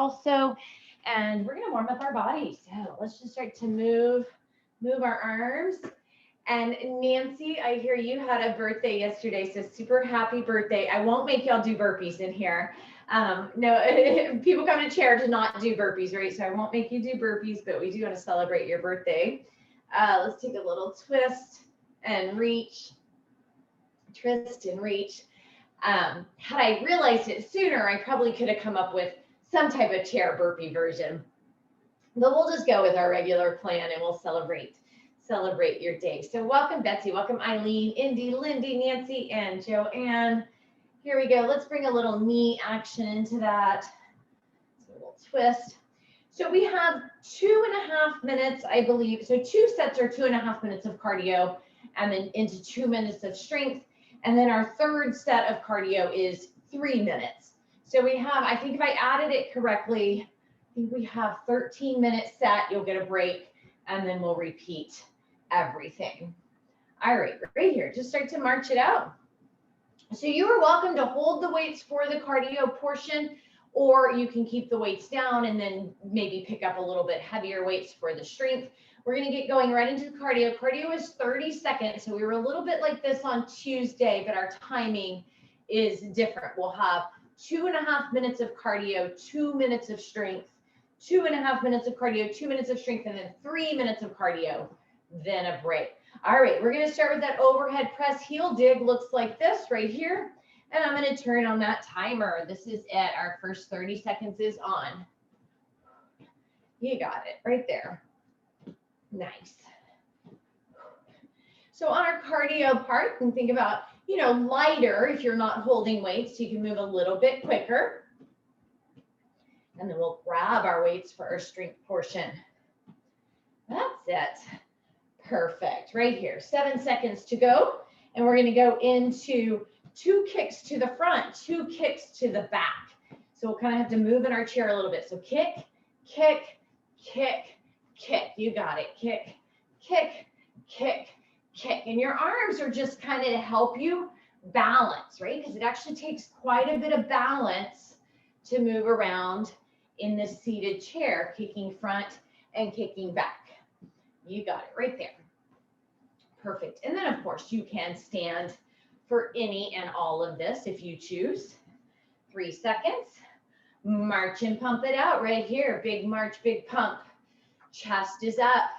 also, and we're gonna warm up our body. So let's just start to move our arms. And Nancy, I hear you had a birthday yesterday, so super happy birthday. I won't make y'all do burpees in here. No, people come to chair to not do burpees, right? So I won't make you do burpees, but we do want to celebrate your birthday. Let's take a little twist and reach, twist and reach. Had I realized it sooner, I probably could have come up with some type of chair burpee version. But we'll just go with our regular plan and we'll celebrate your day. So welcome Betsy, welcome Eileen, Indy, Lindy, Nancy, and Joanne. Here we go. Let's bring a little knee action into that. So a little twist. So we have 2.5 minutes, I believe. So 2 sets are 2.5 minutes of cardio and then into 2 minutes of strength. And then our third set of cardio is 3 minutes. So we have, I think if I added it correctly, I think we have 13-minute set. You'll get a break and then we'll repeat everything. All right, right here, just start to march it out. So you are welcome to hold the weights for the cardio portion, or you can keep the weights down and then maybe pick up a little bit heavier weights for the strength. We're gonna get going right into the cardio. Cardio is 30 seconds. So we were a little bit like this on Tuesday, but our timing is different. We'll have 2.5 minutes of cardio, 2 minutes of strength, 2.5 minutes of cardio, 2 minutes of strength, and then 3 minutes of cardio, then a break. All right, we're gonna start with that overhead press heel dig. Looks like this right here. And I'm gonna turn on that timer. This is it, our first 30 seconds is on. You got it, right there. Nice. So on our cardio part, you can think about, lighter if you're not holding weights, so you can move a little bit quicker. And then we'll grab our weights for our strength portion. That's it. Perfect. Right here. 7 seconds to go. And we're going to go into 2 kicks to the front, 2 kicks to the back. So we'll kind of have to move in our chair a little bit. So kick, kick, kick, kick. You got it. Kick, kick, kick, kick. And your arms are just kind of to help you balance, right? Because it actually takes quite a bit of balance to move around in the seated chair, kicking front and kicking back. You got it right there. Perfect. And then of course you can stand for any and all of this if you choose. 3 seconds. March and pump it out right here. Big march, big pump. Chest is up.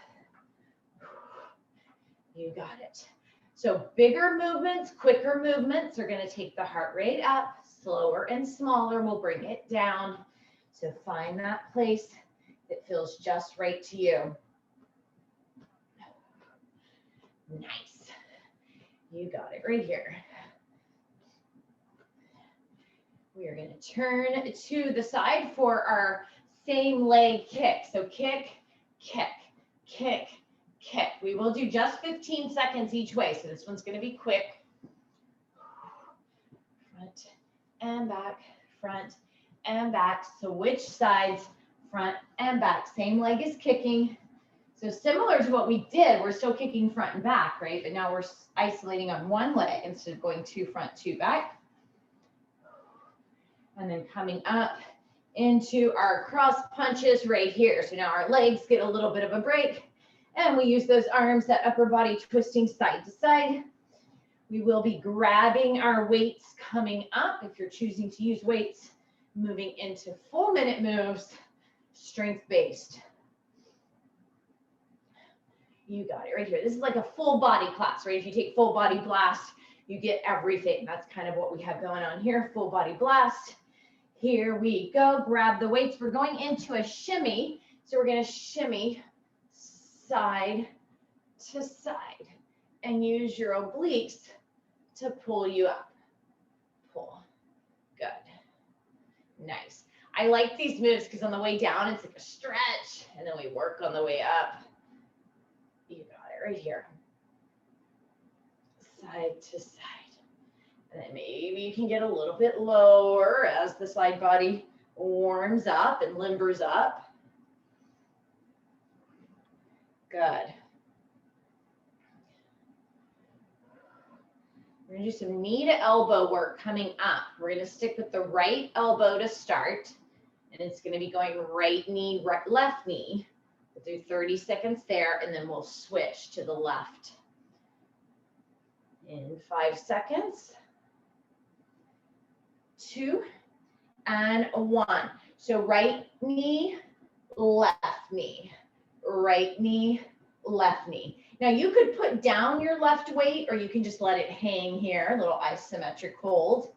You got it. So bigger movements, quicker movements are going to take the heart rate up. Slower and smaller will bring it down. So find that place that feels just right to you. Nice. You got it right here. We are going to turn to the side for our same leg kick. So kick, kick, kick, kick. We will do just 15 seconds each way. So this one's going to be quick. Front and back, front and back. So which sides? Front and back. Same leg is kicking. So similar to what we did, we're still kicking front and back, right? But now we're isolating on one leg instead of going 2 front, 2 back. And then coming up into our cross punches right here. So now our legs get a little bit of a break. And we use those arms, that upper body twisting side to side. We will be grabbing our weights coming up. If you're choosing to use weights, moving into full minute moves, strength-based. You got it right here. This is like a full body class, right? If you take full body blast, you get everything. That's kind of what we have going on here. Full body blast. Here we go. Grab the weights. We're going into a shimmy. So we're going to shimmy side to side and use your obliques to pull you up. Pull. Good. Nice. I like these moves because on the way down, it's like a stretch, and then we work on the way up. You got it right here. Side to side. And then maybe you can get a little bit lower as the side body warms up and limbers up. Good. We're going to do some knee to elbow work coming up. We're going to stick with the right elbow to start And it's going to be going right knee, right, left knee. We'll do 30 seconds there, and then we'll switch to the left. In 5 seconds. 2 and 1. So right knee, left knee, right knee, left knee. Now you could put down your left weight, or you can just let it hang here, a little isometric hold.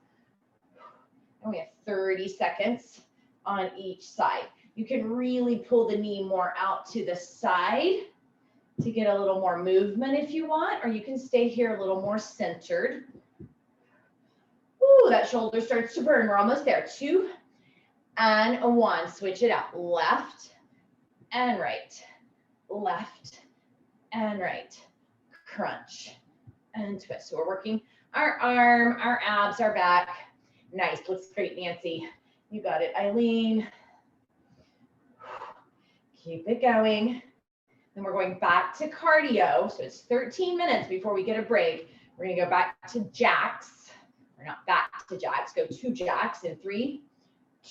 And we have 30 seconds on each side. You can really pull the knee more out to the side to get a little more movement if you want, or you can stay here a little more centered. Ooh, that shoulder starts to burn. We're almost there. 2 and 1. Switch it out. Left and right. Left and right. Crunch and twist. So we're working our arm, our abs, our back. Nice. Looks great, Nancy. You got it, Eileen. Keep it going. Then we're going back to cardio. So it's 13 minutes before we get a break. We're going to go back to jacks. Or not back to jacks. Go 2 jacks in 3,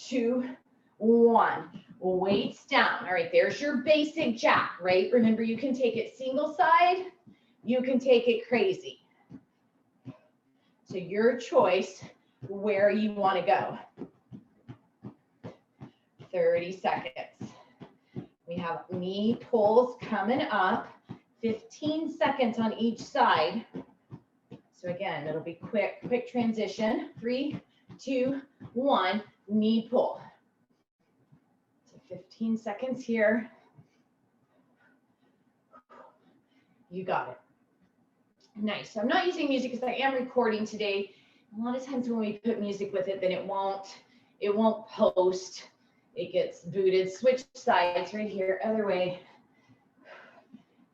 2, 1. Weights down. All right, there's your basic jack, right? Remember, you can take it single side. You can take it crazy. So your choice where you want to go. 30 seconds. We have knee pulls coming up. 15 seconds on each side. So again, it'll be quick transition. 3, 2, 1, knee pull. So 15 seconds here. You got it. Nice. So I'm not using music because I am recording today. A lot of times when we put music with it, then it won't post. It gets booted. Switch sides right here, other way.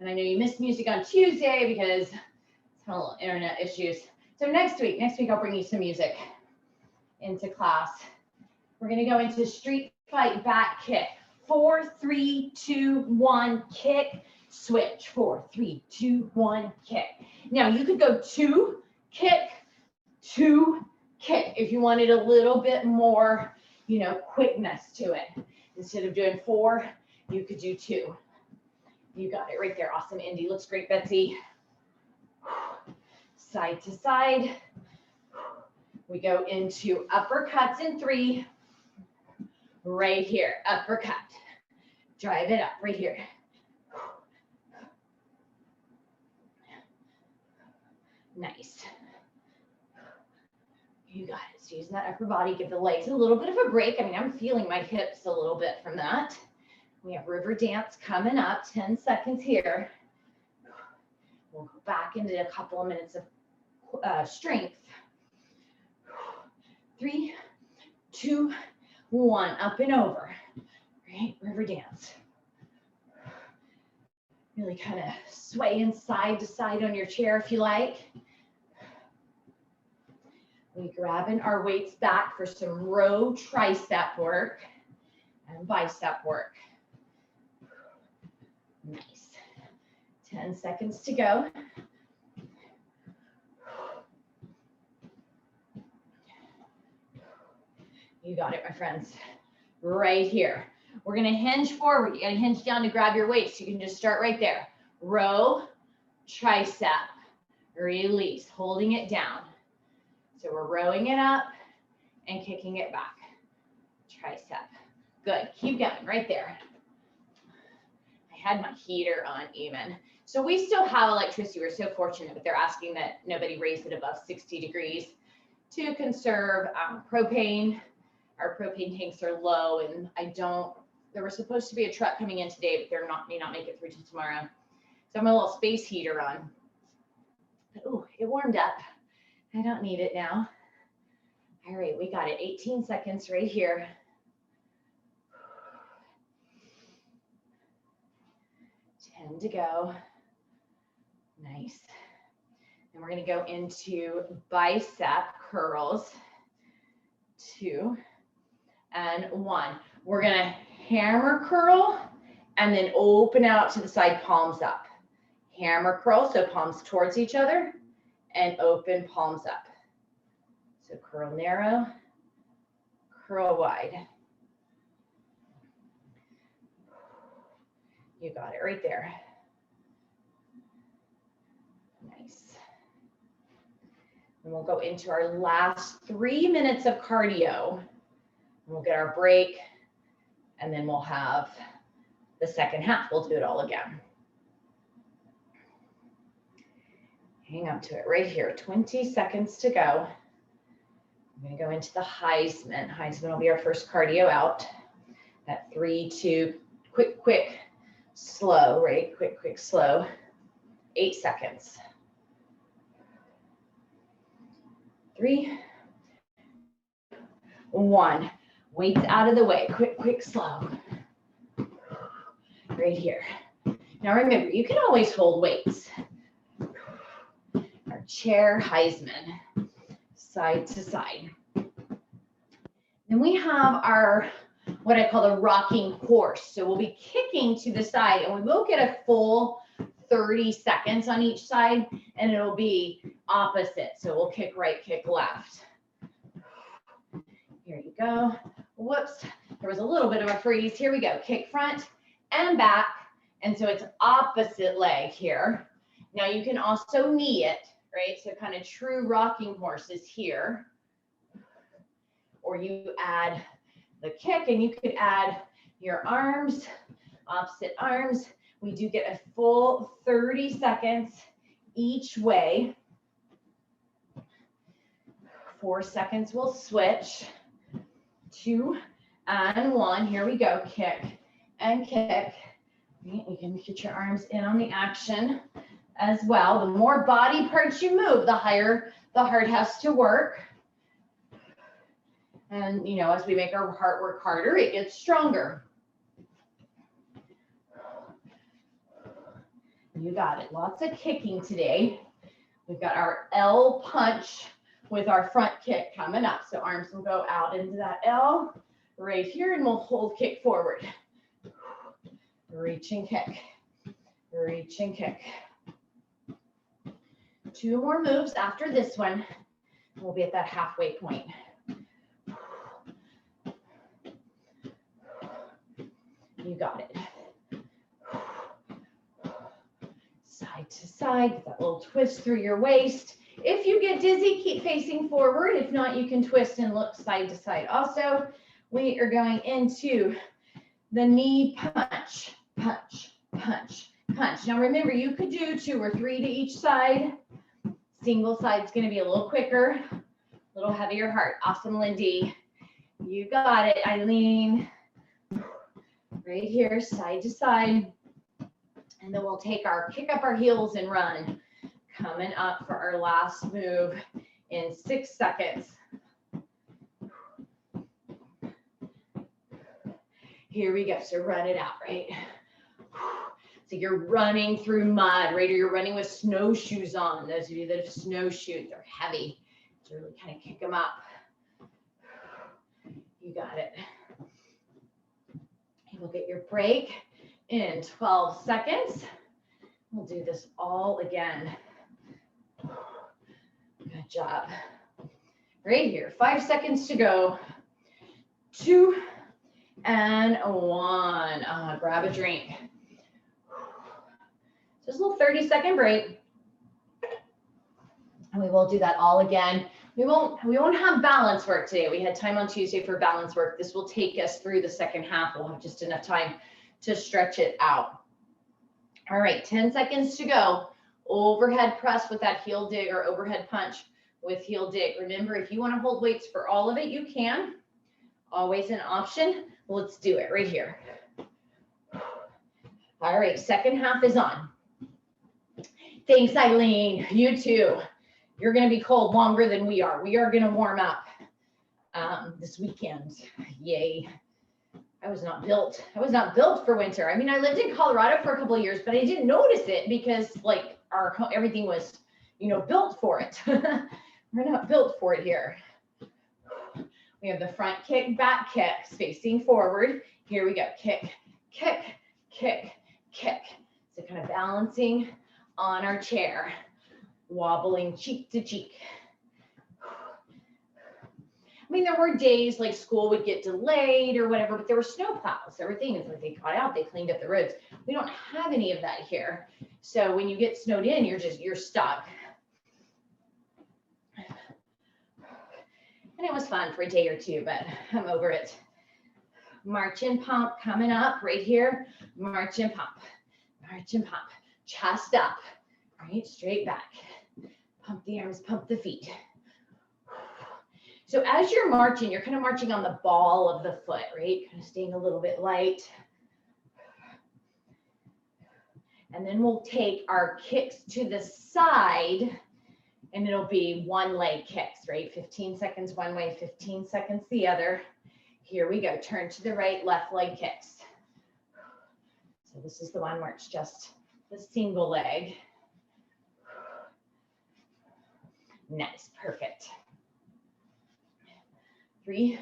And I know you missed music on Tuesday because it's a little internet issues. So next week I'll bring you some music into class. We're gonna go into street fight back kick. 4, 3, 2, 1, kick, switch. 4, 3, 2, 1, kick. Now you could go 2, kick, 2, kick if you wanted a little bit more, quickness to it. Instead of doing 4, you could do 2. You got it right there. Awesome, Indy. Looks great, Betsy. Side to side. We go into uppercuts in 3. Right here, uppercut. Drive it up right here. Nice. You got it. So using that upper body, give the legs a little bit of a break. I mean, I'm feeling my hips a little bit from that. We have river dance coming up, 10 seconds here. We'll go back into a couple of minutes of strength. 3, 2, 1, up and over. Right, river dance. Really kind of swaying side to side on your chair if you like. We grabbing our weights back for some row tricep work and bicep work. Nice. 10 seconds to go. You got it, my friends. Right here. We're going to hinge forward. You got to hinge down to grab your weights. You can just start right there. Row, tricep, release, holding it down. So we're rowing it up and kicking it back. Tricep. Good. Keep going right there. I had my heater on even. So we still have electricity. We're so fortunate, but they're asking that nobody raise it above 60 degrees to conserve propane. Our propane tanks are low, and there was supposed to be a truck coming in today, but may not make it through till tomorrow. So I'm a little space heater on. Oh, it warmed up. I don't need it now. All right, we got it. 18 seconds right here. Ten to go. Nice. And we're going to go into bicep curls. 2 and 1. We're going to hammer curl and then open out to the side, palms up. Hammer curl, so palms towards each other, and open, palms up. So curl narrow, curl wide. You got it right there. Nice. And we'll go into our last 3 minutes of cardio. We'll get our break, and then we'll have the second half. We'll do it all again. Hang on to it right here. 20 seconds to go. I'm going to go into the Heisman. Heisman will be our first cardio out. That 3, 2, quick, slow, right? Quick, slow. 8 seconds. 3, 1. Weights out of the way. Quick, slow. Right here. Now remember, you can always hold weights. Our chair Heisman, side to side. Then we have our, what I call the rocking horse. So we'll be kicking to the side, and we will get a full 30 seconds on each side, and it'll be opposite. So we'll kick right, kick left. Here you go. Whoops, there was a little bit of a freeze. Here we go. Kick front and back. And so it's opposite leg here. Now you can also knee it, right? So kind of true rocking horse is here. Or you add the kick, and you could add your arms, opposite arms. We do get a full 30 seconds each way. 4 seconds, we'll switch. 2 and 1. Here we go. Kick and kick. You can get your arms in on the action as well. The more body parts you move, the higher the heart has to work. And, you know, as we make our heart work harder, it gets stronger. You got it. Lots of kicking today. We've got our L punch with our front kick coming up. So arms will go out into that L right here, and we'll hold kick forward. Reach and kick. Reach and kick. 2 more moves after this one. We'll be at that halfway point. You got it. Side to side, get that little twist through your waist. If you get dizzy, keep facing forward. If not, you can twist and look side to side. Also, we are going into the knee punch, punch, punch, punch. Now remember, you could do 2 or 3 to each side. Single side's going to be a little quicker, a little heavier heart. Awesome, Lindy. You got it, Eileen. Right here, side to side. And then we'll take our kick up our heels and run. Coming up for our last move in 6 seconds. Here we go. So run it out, right? So you're running through mud, right? Or you're running with snowshoes on. Those of you that have snowshoes, they're heavy. So really kind of kick them up. You got it. You will get your break in 12 seconds. We'll do this all again. Good job. Right here, 5 seconds to go. 2 and 1. Grab a drink. Just a little 30-second break. And we will do that all again. We won't have balance work today. We had time on Tuesday for balance work. This will take us through the second half. We'll have just enough time to stretch it out. All right, 10 seconds to go. Overhead press with that heel dig, or overhead punch with heel dig. Remember, if you want to hold weights for all of it, you can. Always an option. Let's do it right here. All right, second half is on. Thanks, Eileen. You too. You're going to be cold longer than we are. We are going to warm up this weekend. Yay. I was not built for winter. I mean, I lived in Colorado for a couple of years, but I didn't notice it because like everything was, built for it. We're not built for it here. We have the front kick, back kick, facing forward. Here we go. Kick, kick, kick, kick. So kind of balancing on our chair, wobbling cheek to cheek. mean, there were days like school would get delayed or whatever, but there were snow plows. There were things like they got out, they cleaned up the roads. We don't have any of that here. So when you get snowed in, you're stuck. And it was fun for a day or two, but I'm over it. March and pump coming up right here. March and pump, march and pump. Chest up, right? Straight back. Pump the arms, pump the feet. So as you're marching, you're kind of marching on the ball of the foot, right? Kind of staying a little bit light. And then we'll take our kicks to the side, and it'll be one leg kicks, right? 15 seconds one way, 15 seconds the other. Here we go. Turn to the right, left leg kicks. So this is the one where it's just the single leg. Nice, perfect. 3,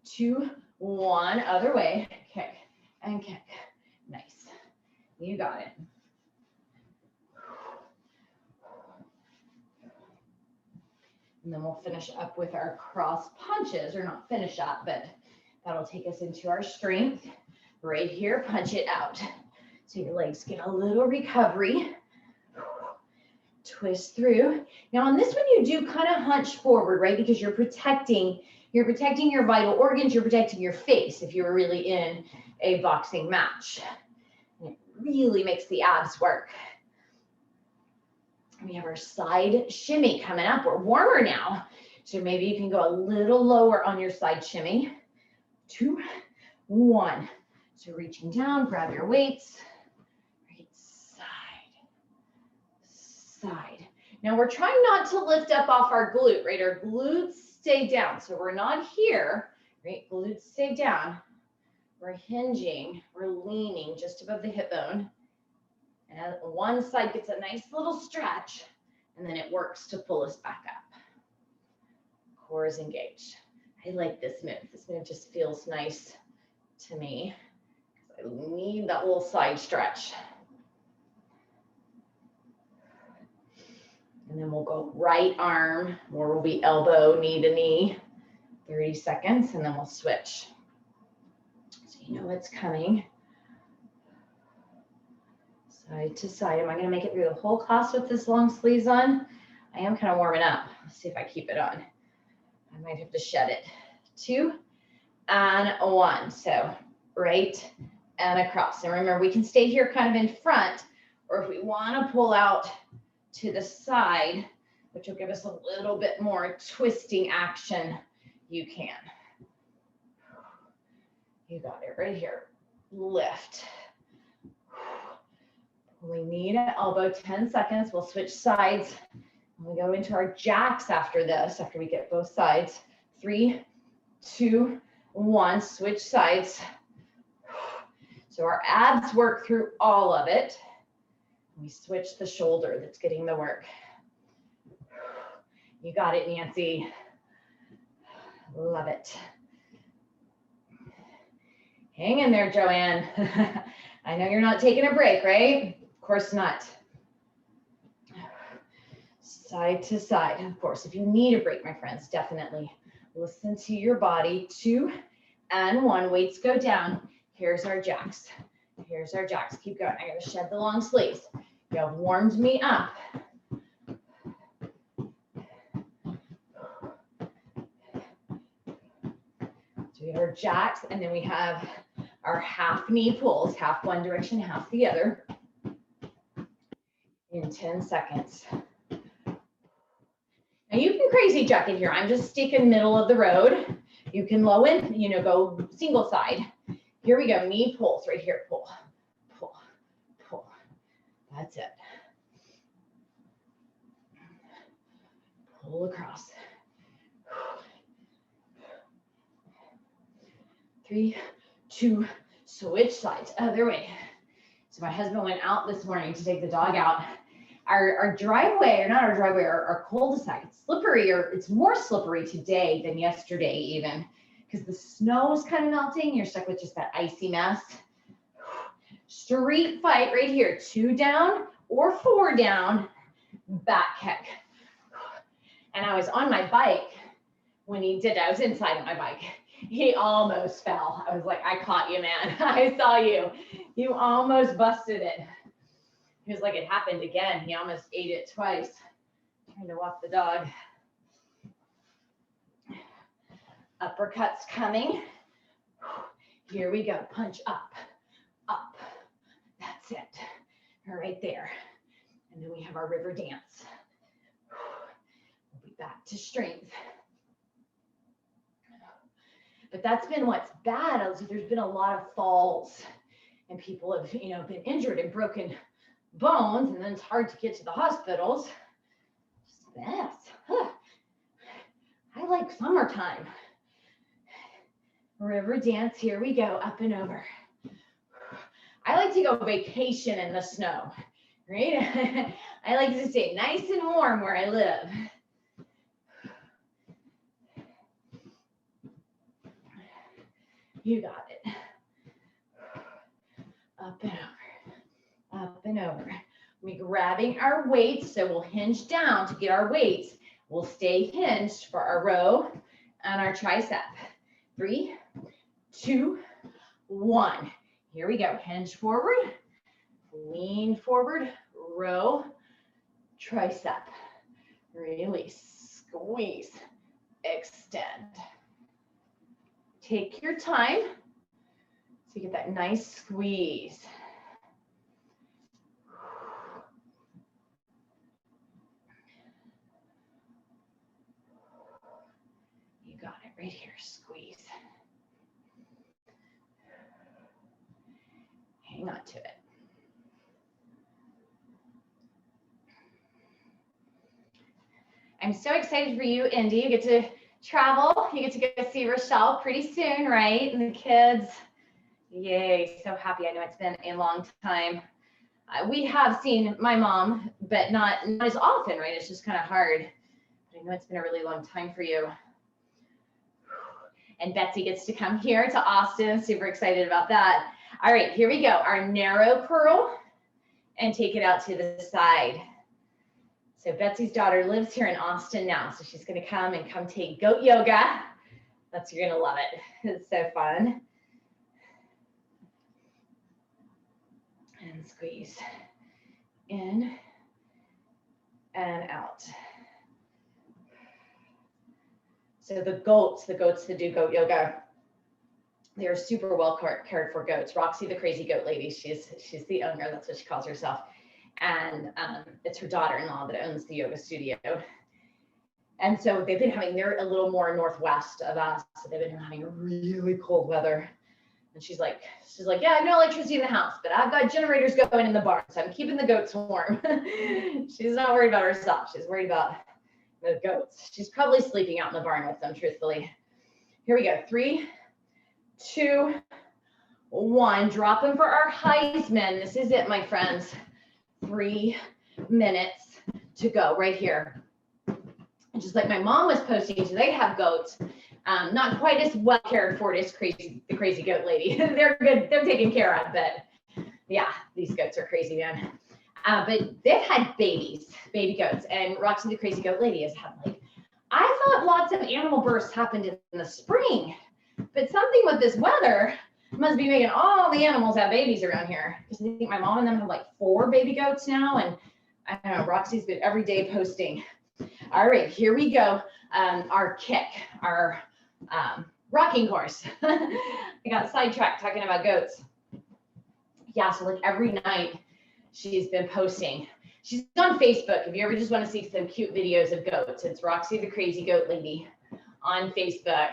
2, 1, other way. Kick and kick. Nice. You got it. And then we'll finish up with our cross punches, or not finish up, but that'll take us into our strength. Right here, punch it out. So your legs get a little recovery. Twist through. Now on this one, you do kind of hunch forward, right? Because you're protecting your vital organs, you're protecting your face if you're really in a boxing match. And it really makes the abs work. We have our side shimmy coming up. We're warmer now. So maybe you can go a little lower on your side shimmy. 2, 1. So reaching down, grab your weights. Right side, side. Now we're trying not to lift up off our glute, right? Our glutes stay down. So we're not here, right? Glutes stay down. We're hinging, we're leaning just above the hip bone. And one side gets a nice little stretch, and then it works to pull us back up. Core is engaged. I like this move. This move just feels nice to me. I need that little side stretch. And then we'll go right arm, or we'll be elbow, knee to knee, 30 seconds, and then we'll switch. So you know what's coming. Side to side. Am I going to make it through the whole class with this long sleeves on? I am kind of warming up. Let's see if I keep it on. I might have to shed it. 2 and 1. So right and across. And remember, we can stay here kind of in front, or if we want to pull out to the side, which will give us a little bit more twisting action, you can. You got it right here. Lift. We need an elbow, 10 seconds. We'll switch sides. We go into our jacks after this, after we get both sides. 3, 2, 1, switch sides. So our abs work through all of it. We switch the shoulder that's getting the work. You got it, Nancy. Love it. Hang in there, Joanne. I know you're not taking a break, right? Of course not. Side to side. Of course, if you need a break, my friends, definitely listen to your body. 2 and 1. Weights go down. Here's our jacks. Here's our jacks. Keep going. I got to shed the long sleeves. You have warmed me up. So we have our jacks, and then we have our half knee pulls, half one direction, half the other, in 10 seconds. Now you can crazy jack it here. I'm just sticking middle of the road. You can low in, go single side. Here we go, knee pulls right here, pull, pull, pull. That's it. Pull across. 3, 2, switch sides, other way. So my husband went out this morning to take the dog out. Our driveway, or not our driveway, our cul-de-sac, it's slippery, or it's more slippery today than yesterday even, because the snow is kind of melting. You're stuck with just that icy mess. Street fight right here, 2 down or 4 down, back kick. And I was on my bike when he did that. I was inside on my bike. He almost fell. I was like, I caught you, man. I saw you. You almost busted it. He was like, it happened again. He almost ate it twice. Trying to walk the dog. Uppercuts coming. Here we go. Punch up, up. That's it. Right there. And then we have our river dance. We'll be back to strength. But that's been what's bad. There's been a lot of falls and people have, been injured and broken bones, and then it's hard to get to the hospitals. Just a mess. Huh. I like summertime. River dance, here we go, up and over. I like to go vacation in the snow, right? I like to stay nice and warm where I live. You got it. Up and over, up and over. We're grabbing our weights, so we'll hinge down to get our weights. We'll stay hinged for our row and our tricep. 3, 2, 1. Here we go. Hinge forward, lean forward, row, tricep. Release, squeeze, extend. Take your time so you get that nice squeeze. You got it right here, squeeze. Hang on to it. I'm so excited for you, Indy. You get to travel. You get to go see Rochelle pretty soon, right? And the kids. Yay, so happy. I know it's been a long time. We have seen my mom, but not as often, right? It's just kind of hard. But I know it's been a really long time for you. And Betsy gets to come here to Austin. Super excited about that. All right, here we go. Our narrow curl and take it out to the side. So Betsy's daughter lives here in Austin now. So she's going to come take goat yoga. You're going to love it. It's so fun. And squeeze in and out. So the goats that do goat yoga, they're super well cared for goats. Roxy, the crazy goat lady, she's the owner. That's what she calls herself. And it's her daughter-in-law that owns the yoga studio. And so they're a little more northwest of us. So they've been having really cold weather. And she's like, yeah, I have no electricity in the house, but I've got generators going in the barn. So I'm keeping the goats warm. She's not worried about herself. She's worried about the goats. She's probably sleeping out in the barn with them, truthfully. Here we go. 3, 2, 1. Drop them for our Heisman. This is it, my friends. 3 minutes to go right here. And just like my mom was posting, so they have goats. Not quite as well cared for as the crazy goat lady. They're good. They're taken care of, but yeah, these goats are crazy, man. But they've had baby goats, and Roxy, the crazy goat lady, has had I thought lots of animal births happened in the spring, but something with this weather must be making all the animals have babies around here. Because I think my mom and them have 4 baby goats now, and I don't know, Roxy's been every day posting. All right, here we go. Our kick, our rocking horse. I got sidetracked talking about goats. Yeah, so every night she's been posting. She's on Facebook. If you ever just want to see some cute videos of goats, it's Roxy the Crazy Goat Lady on Facebook.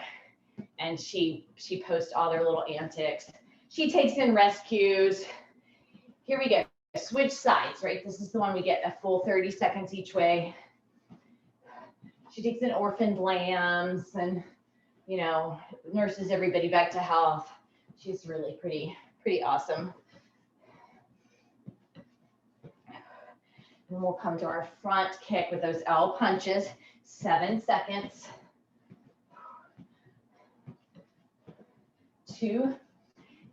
And she posts all their little antics. She takes in rescues. Here we go. Switch sides, right? This is the one we get a full 30 seconds each way. She takes in orphaned lambs and, nurses everybody back to health. She's really pretty awesome. And we'll come to our front kick with those L punches. 7 seconds. 2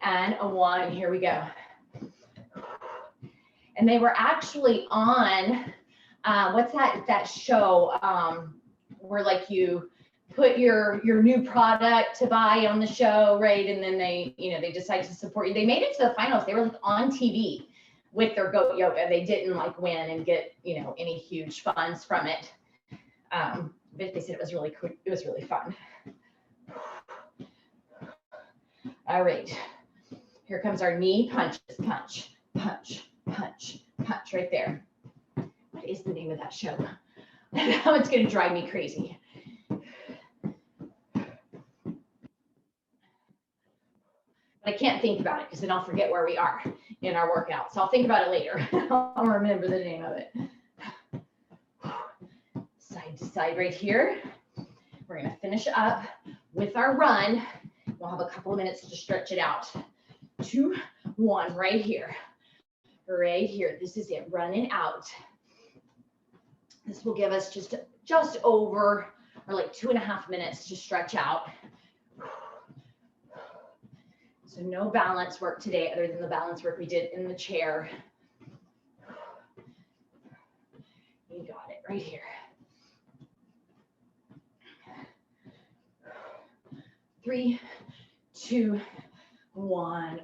and 1. Here we go. And they were actually on what's that show where put your new product to buy on the show, right? And then they, they decide to support you. They made it to the finals. They were like on TV with their goat yoga. They didn't like win and get, any huge funds from it. But they said it was really cool. It was really fun. All right. Here comes our knee punches. Punch, punch, punch, punch right there. What is the name of that show? Now it's going to drive me crazy. I can't think about it because then I'll forget where we are in our workout. So I'll think about it later. I'll remember the name of it. Side to side right here. We're going to finish up with our run. We'll have a couple of minutes to stretch it out. 2, 1, right here. Right here. This is it. Running out. This will give us just over, or like 2.5 minutes to stretch out. So no balance work today other than the balance work we did in the chair. You got it right here. 3, 2, 1.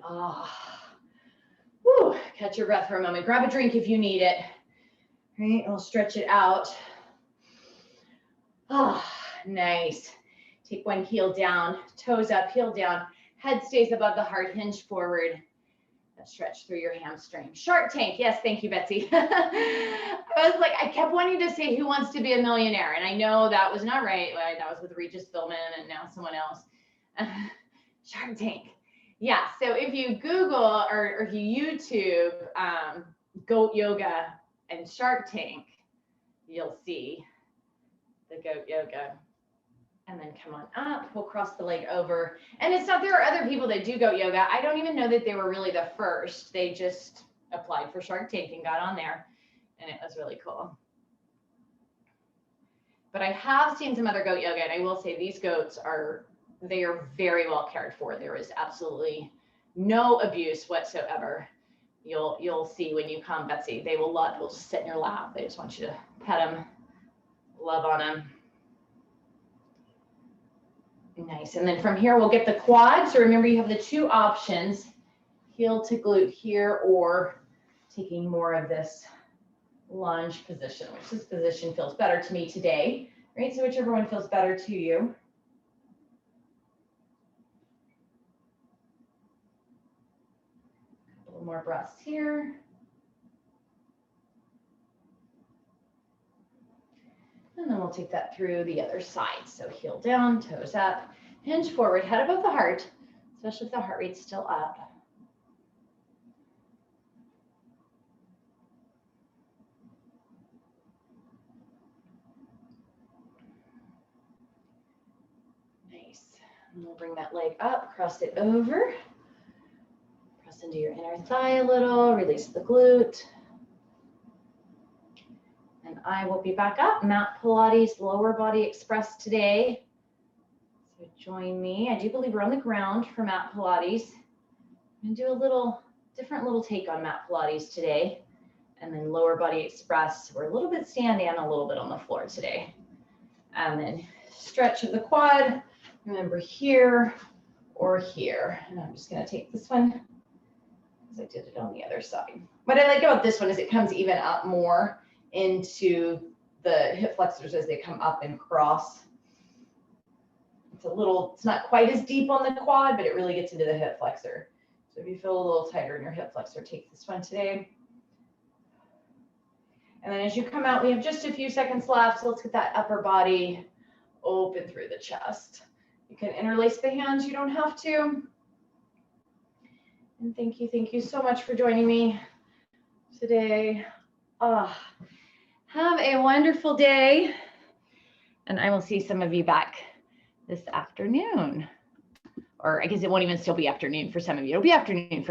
Woo. Catch your breath for a moment. Grab a drink if you need it. All right, we'll stretch it out. Nice. Take one heel down, toes up, heel down. Head stays above the heart, hinge forward. Stretch through your hamstring. Shark Tank. Yes, thank you, Betsy. I was like, I kept wanting to say Who Wants to Be a Millionaire? And I know that was not right. That was with Regis Philbin and now someone else. Shark Tank. Yeah, so if you Google or if you YouTube goat yoga and Shark Tank, you'll see the goat yoga. And then come on up, we'll cross the leg over. And it's not, there are other people that do goat yoga. I don't even know that they were really the first. They just applied for Shark Tank and got on there. And it was really cool. But I have seen some other goat yoga, and I will say these goats they are very well cared for. There is absolutely no abuse whatsoever. You'll see when you come, Betsy, they will just sit in your lap. They just want you to pet them, love on them. Nice. And then from here, we'll get the quad. So remember, you have the 2 options, heel to glute here, or taking more of this lunge position, which this position feels better to me today, right? So whichever one feels better to you. A little more breaths here. And then we'll take that through the other side. So heel down, toes up, hinge forward, head above the heart, especially if the heart rate's still up. Nice. And we'll bring that leg up, cross it over, press into your inner thigh a little, release the glute. And I will be back up, Mat Pilates Lower Body Express today. So join me. I do believe we're on the ground for Mat Pilates. I'm gonna do a different little take on Mat Pilates today. And then Lower Body Express, we're a little bit standing and a little bit on the floor today. And then stretch of the quad, remember here or here. And I'm just gonna take this one because I did it on the other side. What I like about this one is it comes even up more into the hip flexors as they come up and cross. It's not quite as deep on the quad, but it really gets into the hip flexor. So if you feel a little tighter in your hip flexor, take this one today. And then as you come out, we have just a few seconds left. So let's get that upper body open through the chest. You can interlace the hands, you don't have to. And thank you so much for joining me today. Have a wonderful day, and I will see some of you back this afternoon. Or I guess it won't even still be afternoon for some of you. It'll be afternoon for